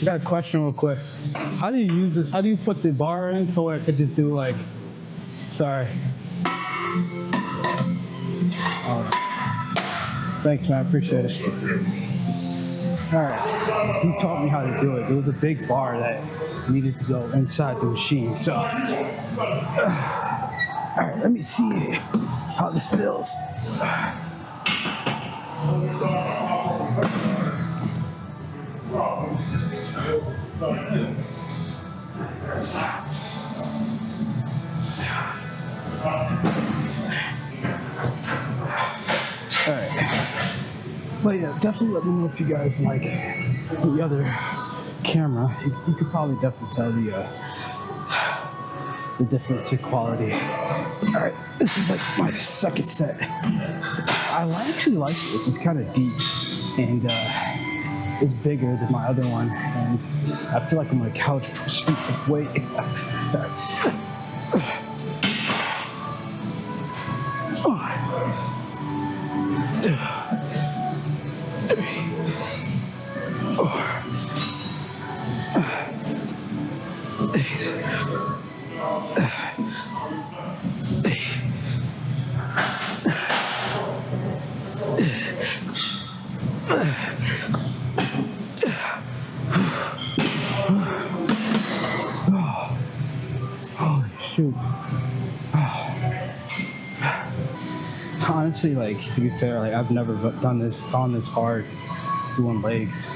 I got a question real quick. How do you use this? How do you put the bar in so I could just do like, sorry. Thanks, man. I appreciate it. All right. He taught me how to do it. There was a big bar that needed to go inside the machine. So, all right, let me see how this feels. Alright. But yeah, definitely let me know if you guys like the other camera. You could probably definitely tell the difference in quality. Alright, this is like my second set. I actually like this. It's kind of deep and it's bigger than my other one, and I feel like I'm on a couch pushing weight. Shoot. Honestly, like, to be fair, like, I've never gone this hard doing legs.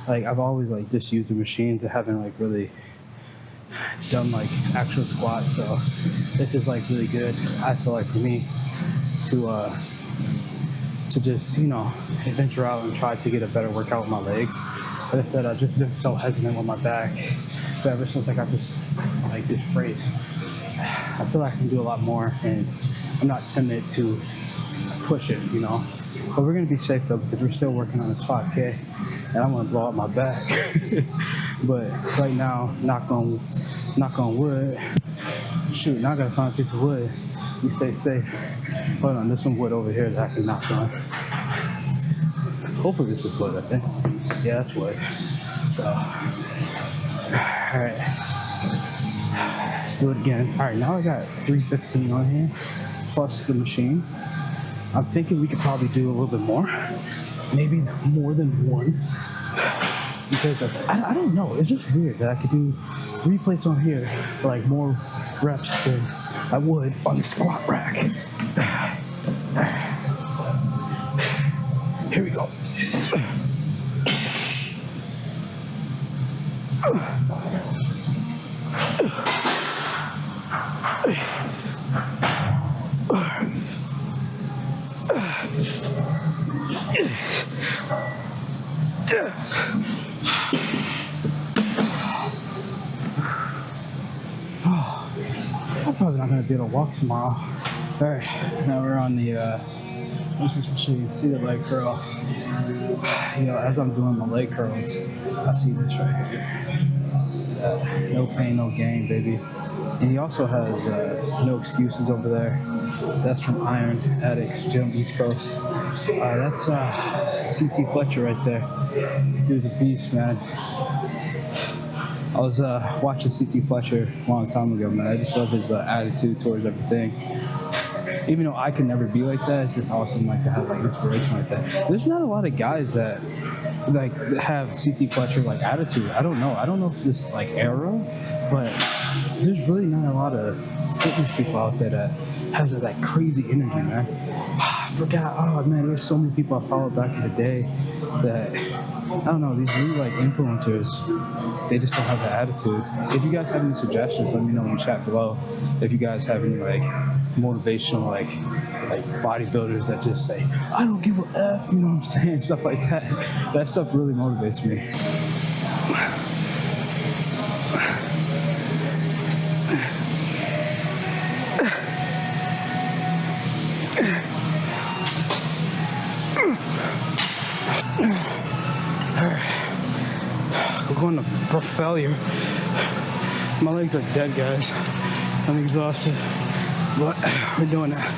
Like, I've always like just used the machines. I haven't like really done like actual squats, so this is like really good. I feel like for me to just, you know, venture out and try to get a better workout with my legs. Like I said, I've just been so hesitant with my back. But ever since I got this brace, I feel like I can do a lot more, and I'm not timid to push it, you know. But we're gonna be safe though, because we're still working on this 5K, and I want to blow out my back. But right now, knock on wood. Shoot, now I gotta find a piece of wood. You stay safe. Hold on, there's some wood over here that I can knock on. Hopefully this is wood, I think. Yeah, that's wood. So, all right. Let's do it again. All right, now I got 315 on here, plus the machine. I'm thinking we could probably do a little bit more, maybe more than one, because I don't know. It's just weird that I could do 3 plates on here for like more reps than I would on the squat rack. Here we go. I'm probably not gonna be able to walk tomorrow. All right, now we're on the what's this machine? See the leg curl. You know, as I'm doing my leg curls, I see this right here. No pain, no gain, baby. And he also has no excuses over there. That's from Iron Addicts Gym East Coast. That's CT Fletcher right there. Dude's a beast, man. I was watching CT Fletcher a long time ago, man. I just love his attitude towards everything. even though I could never be like that, it's just awesome like to have like inspiration like that. There's not a lot of guys that like have CT Fletcher like attitude. I don't know if it's just like era, but there's really not a lot of fitness people out there that has that crazy energy, man. I forgot. Oh man, there's so many people I followed back in the day that I don't know. These new like influencers, they just don't have the attitude. If you guys have any suggestions, let me know in the chat below. If you guys have any like motivational like bodybuilders that just say, I don't give a F, you know what I'm saying? Stuff like that. That stuff really motivates me. We're going to failure. My legs are dead, guys. I'm exhausted, but we're doing that.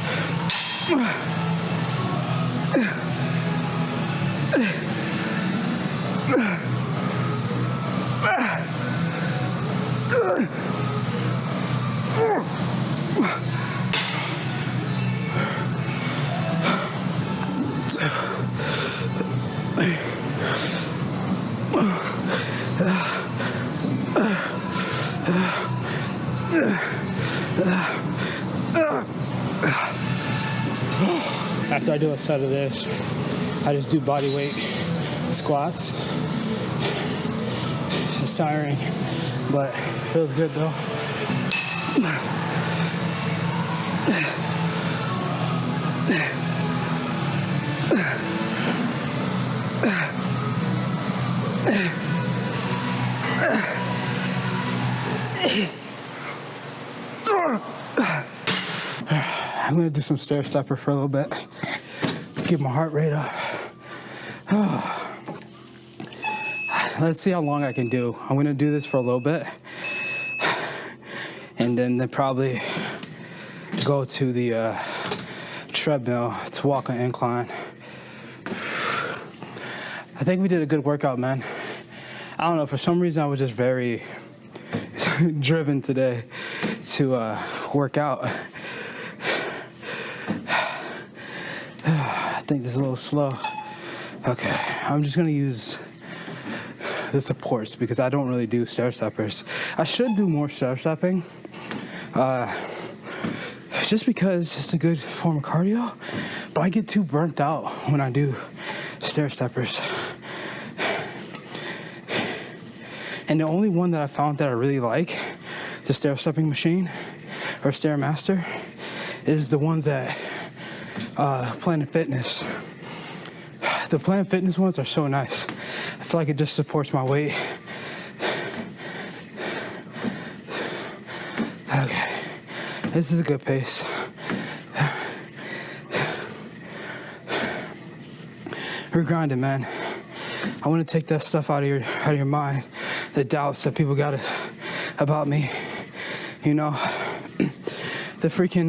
After I do a set of this, I just do body weight squats. It's tiring, but it feels good though. I'm gonna do some stair stepper for a little bit. Get my heart rate up. Let's see how long I can do. I'm gonna do this for a little bit, and then probably go to the treadmill to walk on incline. I think we did a good workout, man. I don't know, for some reason I was just very driven today to work out. I think this is a little slow. Okay, I'm just gonna use the supports because I don't really do stair steppers. I should do more stair stepping, just because it's a good form of cardio, but I get too burnt out when I do stair steppers. And the only one that I found that I really like, the stair stepping machine or stairmaster, is the ones that Planet Fitness. The Planet Fitness ones are so nice. I feel like it just supports my weight. Okay, this is a good pace. We're grinding, man. I want to take that stuff out of your mind, the doubts that people got about me. You know, the freaking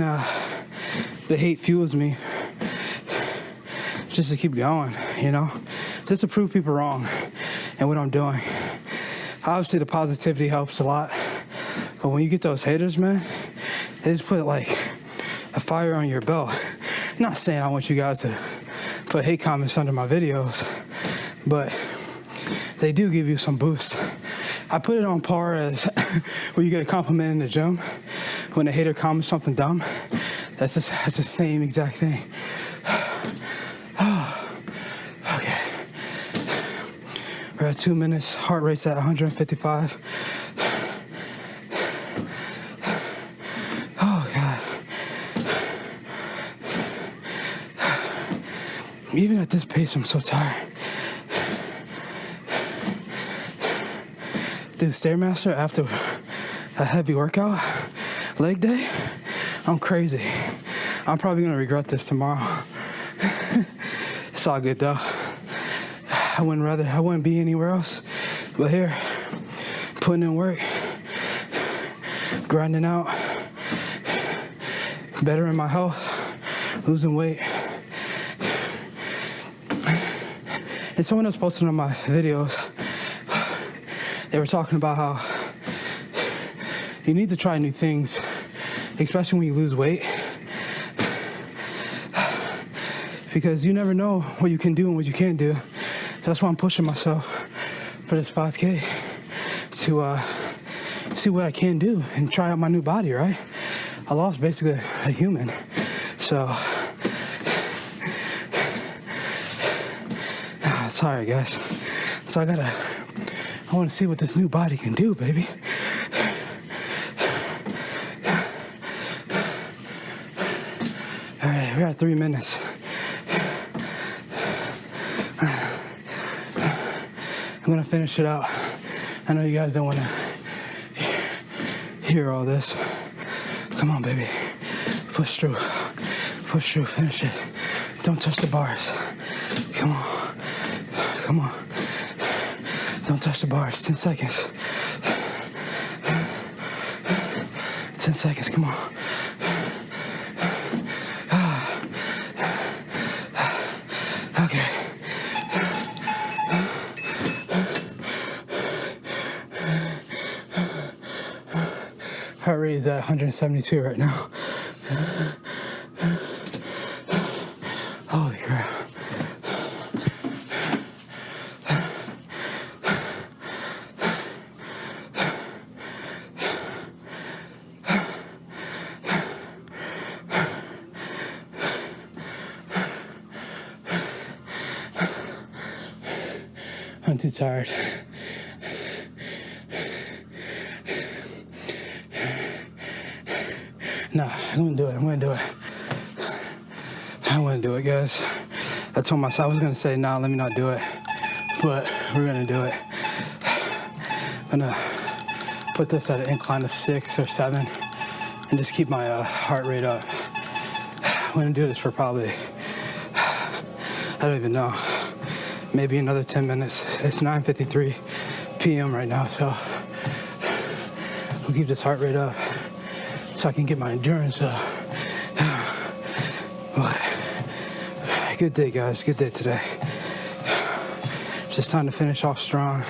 the hate fuels me just to keep going, you know, just to prove people wrong and what I'm doing. Obviously the positivity helps a lot, but when you get those haters, man, they just put like a fire on your belt. I'm not saying I want you guys to put hate comments under my videos, but they do give you some boost. I put it on par as when you get a compliment in the gym, when a hater comments something dumb, that's the same exact thing. Okay. We're at 2 minutes, heart rate's at 155. Oh God. Even at this pace, I'm so tired. Do Stairmaster after a heavy workout, leg day, I'm crazy. I'm probably gonna regret this tomorrow. It's all good though. I wouldn't be anywhere else but here, putting in work, grinding out, bettering my health, losing weight. And someone else posted on my videos, they were talking about how you need to try new things, especially when you lose weight. because you never know what you can do and what you can't do. That's why I'm pushing myself for this 5K to see what I can do and try out my new body, right? I lost basically a human. So, sorry guys. So I want to see what this new body can do, baby. All right, we're at 3 minutes. I'm gonna finish it out. I know you guys don't want to hear all this. Come on, baby. Push through. Push through. Finish it. Don't touch the bars. Come on. Come on. Don't touch the bars. 10 seconds. 10 seconds. Come on. Okay. Heart rate is at 172 right now. Holy crap. I'm too tired. No, I'm gonna do it. I'm gonna do it. I'm gonna do it, guys. I told myself I was gonna say, nah, let me not do it. But we're gonna do it. I'm gonna put this at an incline of 6 or 7 and just keep my heart rate up. I'm gonna do this for probably, I don't even know, maybe another 10 minutes. It's 9:53 p.m. right now, so we'll keep this heart rate up so I can get my endurance up. But good day, guys. Good day today. Just time to finish off strong.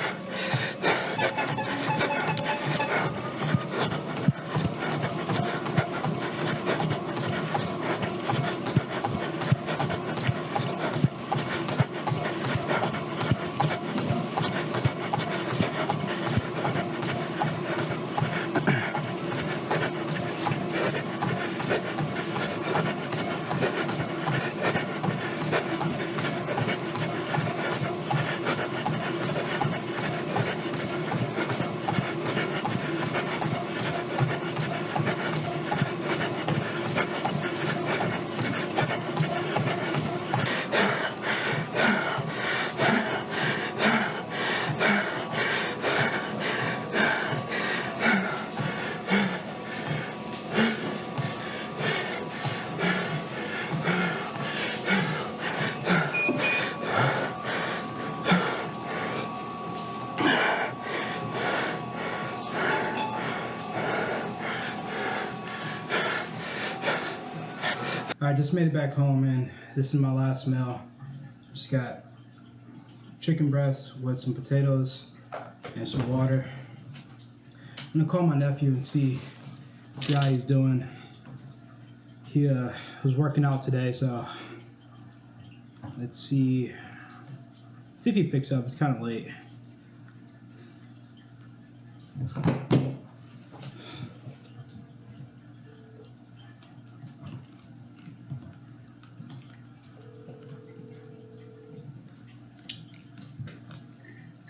I just made it back home, and this is my last meal. Just got chicken breast with some potatoes and some water. I'm gonna call my nephew and see how he's doing. He was working out today, so let's see if he picks up. It's kind of late.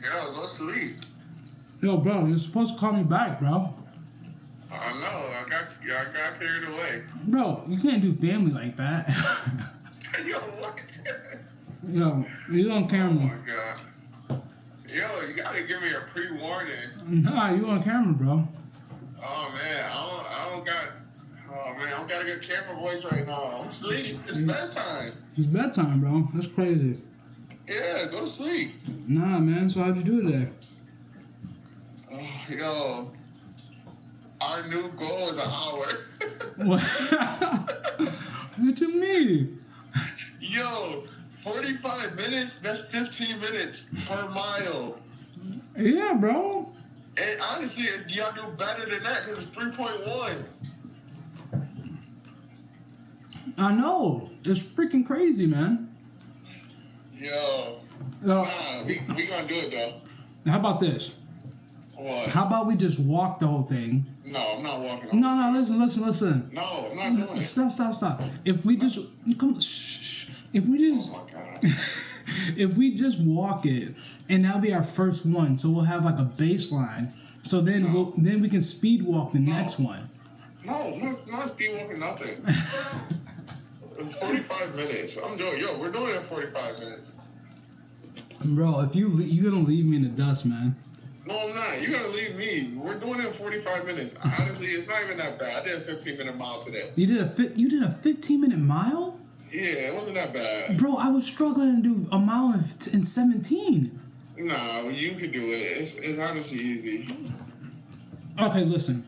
Yo, go sleep. Yo, bro, you're supposed to call me back, bro. I know, I got carried away. Bro, you can't do family like that. Yo, what? Yo, you on Oh camera. my god. Yo, you gotta give me a pre-warning. Nah, you on camera, bro. Oh man, I don't got. Oh man, I don't got a good camera voice right now. I'm asleep. It's bedtime. It's bedtime, bro. That's crazy. Yeah, go to sleep. Nah, man, so how'd you do today? Oh, yo, our new goal is an hour. What? What you mean? Yo, 45 minutes, that's 15 minutes per mile. Yeah, bro. And honestly, y'all do better than that because it's 3.1. I know. It's freaking crazy, man. Yo. Yo, Nah, we gonna do it though. how about this? What? How about we just walk the whole thing? No, I'm not walking. No, listen. No, I'm not doing it. Stop. If we just if we just Oh my God. if we just walk it, and that'll be our first one, so we'll have like a baseline. So then then we can speed walk the next one. No, not speed walking, nothing. 45 minutes. I'm doing. Yo, we're doing it in 45 minutes. Bro, if you're gonna leave me in the dust, man. No, I'm not. You're gonna leave me. We're doing it in 45 minutes. Honestly, it's not even that bad. I did a 15-minute mile today. You did a 15-minute mile? Yeah, it wasn't that bad. Bro, I was struggling to do a mile in 17. Nah, you could do it. It's honestly easy. Okay, listen.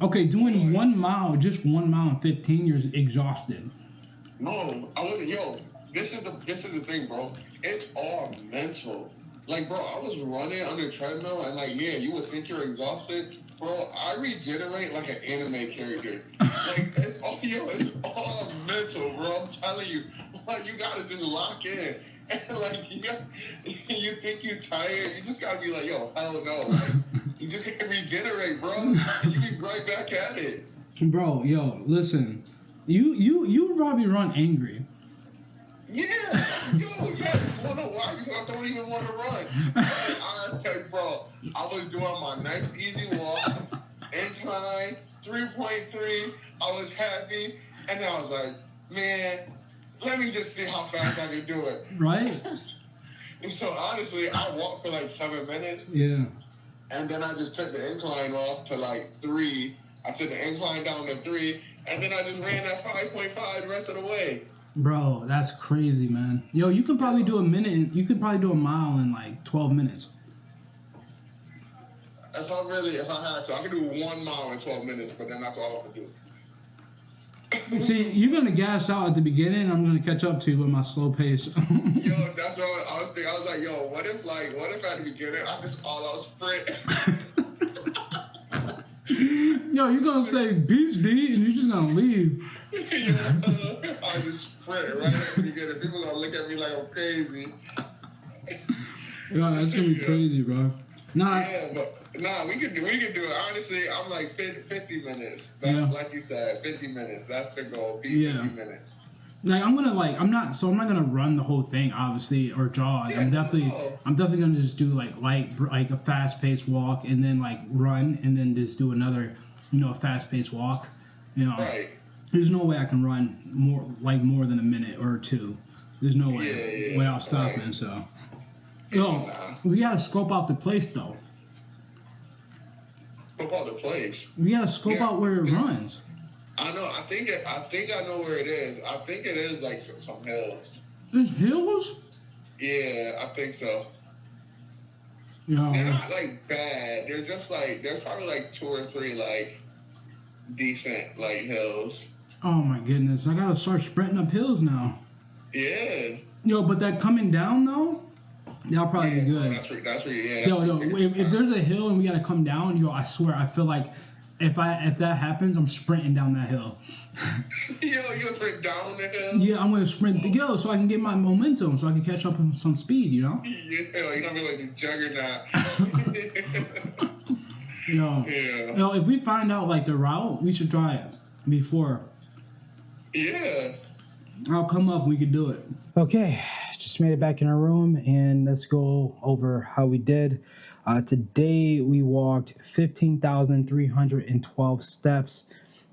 Okay, doing 1 mile, just 1 mile and 15, you're exhausted. No, I wasn't. Yo, this is the thing, bro. It's all mental. Like, bro, I was running on the treadmill, and like, yeah, you would think you're exhausted, bro. I regenerate like an anime character. Like, it's all mental, bro. I'm telling you, like, you gotta just lock in, and like, you think you're tired, you just gotta be like, yo, hell no, like, you just can't regenerate, bro. And you be right back at it. Bro, yo, listen, you probably run angry. Yeah, yo, yeah. You wanna know why? Because I don't even want to run. I tell you, bro, I was doing my nice easy walk, incline, 3.3. I was happy, and then I was like, man, let me just see how fast I can do it. Right? And so honestly, I walked for like 7 minutes. Yeah. And then I just took the incline off to like 3. I took the incline down to 3, and then I just ran at 5.5 the rest of the way. Bro, that's crazy, man. Yo, you could probably do a minute. You could probably do a mile in like 12 minutes. If I had to, I could do 1 mile in 12 minutes, but then that's all I could do. See, you're gonna gas out at the beginning. I'm gonna catch up to you with my slow pace. Yo, that's what I was thinking. I was like, yo, what if at the beginning I just all out sprint? Yo, you're gonna say beach D and you're just gonna leave. I just sprint right at the beginning. People gonna look at me like I'm crazy. Yo, that's gonna be crazy, bro. Nah. Yeah, but we could do it. Honestly, I'm like 50 minutes. Like you said, 50 minutes. That's the goal. 50 minutes. Like I'm not gonna run the whole thing, obviously, or jog. Yeah, I'm definitely gonna just do like a fast paced walk and then like run and then just do another, fast paced walk. Right. There's no way I can run more than a minute or 2. There's no way without stopping. Right. So, yo, we gotta scope out the place though. Scope out the place. We gotta scope out where it runs. I know. I think I know where it is. I think it is like some hills. There's hills? Yeah, I think so. Yeah. They're not like bad. They're just like there's probably like 2 or 3 like decent like hills. Oh my goodness! I gotta start sprinting up hills now. Yeah. Yo, but that coming down though, that'll probably be good. That's where Yo, if there's a hill and we gotta come down, yo, I swear I feel like if that happens, I'm sprinting down that hill. Yo, you gonna sprint down the hill? Yeah, I'm gonna sprint the hill so I can get my momentum, so I can catch up on some speed, Yeah, you're gonna be like the juggernaut. Yo, if we find out like the route, we should try it before. Yeah. I'll come up. We can do it. Okay, just made it back in our room, and let's go over how we did. Today we walked 15,312 steps.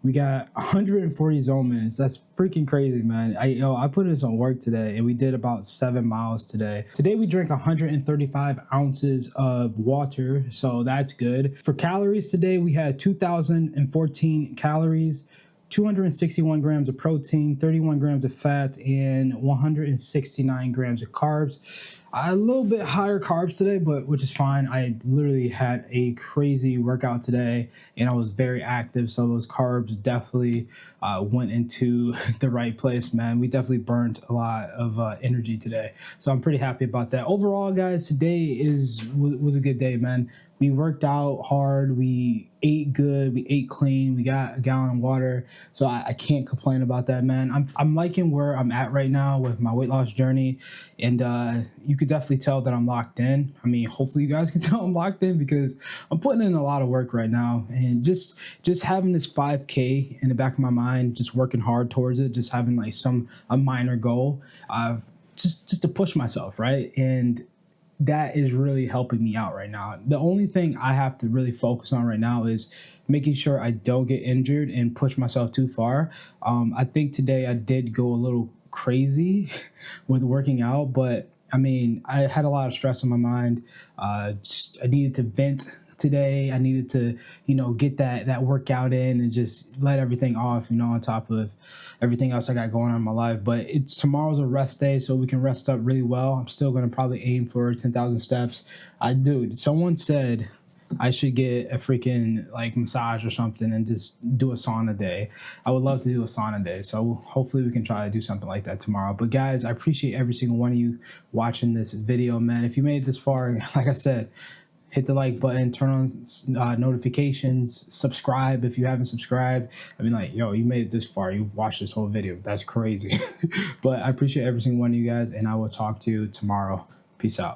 We got 140 zone minutes. That's freaking crazy, man. I put in some work today, and we did about 7 miles today. Today we drank 135 ounces of water, so that's good. For calories today, we had 2,014 calories, 261 grams of protein, 31 grams of fat, and 169 grams of carbs. A little bit higher carbs today, but which is fine. I literally had a crazy workout today, and I was very active, so those carbs definitely went into the right place, man. We definitely burned a lot of energy today, so I'm pretty happy about that. Overall, guys, today was a good day, man. we worked out hard, we ate good, we ate clean, we got a gallon of water. So I can't complain about that, man. I'm liking where I'm at right now with my weight loss journey. And you could definitely tell that I'm locked in. I mean, hopefully you guys can tell I'm locked in because I'm putting in a lot of work right now. And just having this 5K in the back of my mind, just working hard towards it, just having like a minor goal, just to push myself, right? And that is really helping me out right now. The only thing I have to really focus on right now is making sure I don't get injured and push myself too far. I think today I did go a little crazy with working out, but I mean, I had a lot of stress on my mind. I needed to vent today. I needed to, get that workout in and just let everything off, on top of everything else I got going on in my life. But tomorrow's a rest day, so we can rest up really well. I'm still gonna probably aim for 10,000 steps. Dude, someone said I should get a freaking like massage or something and just do a sauna day. I would love to do a sauna day. So hopefully we can try to do something like that tomorrow. But guys, I appreciate every single one of you watching this video, man. If you made it this far, like I said, hit the like button, turn on notifications, subscribe if you haven't subscribed. I mean, like, yo, you made it this far. You watched this whole video. That's crazy. But I appreciate every single one of you guys, and I will talk to you tomorrow. Peace out.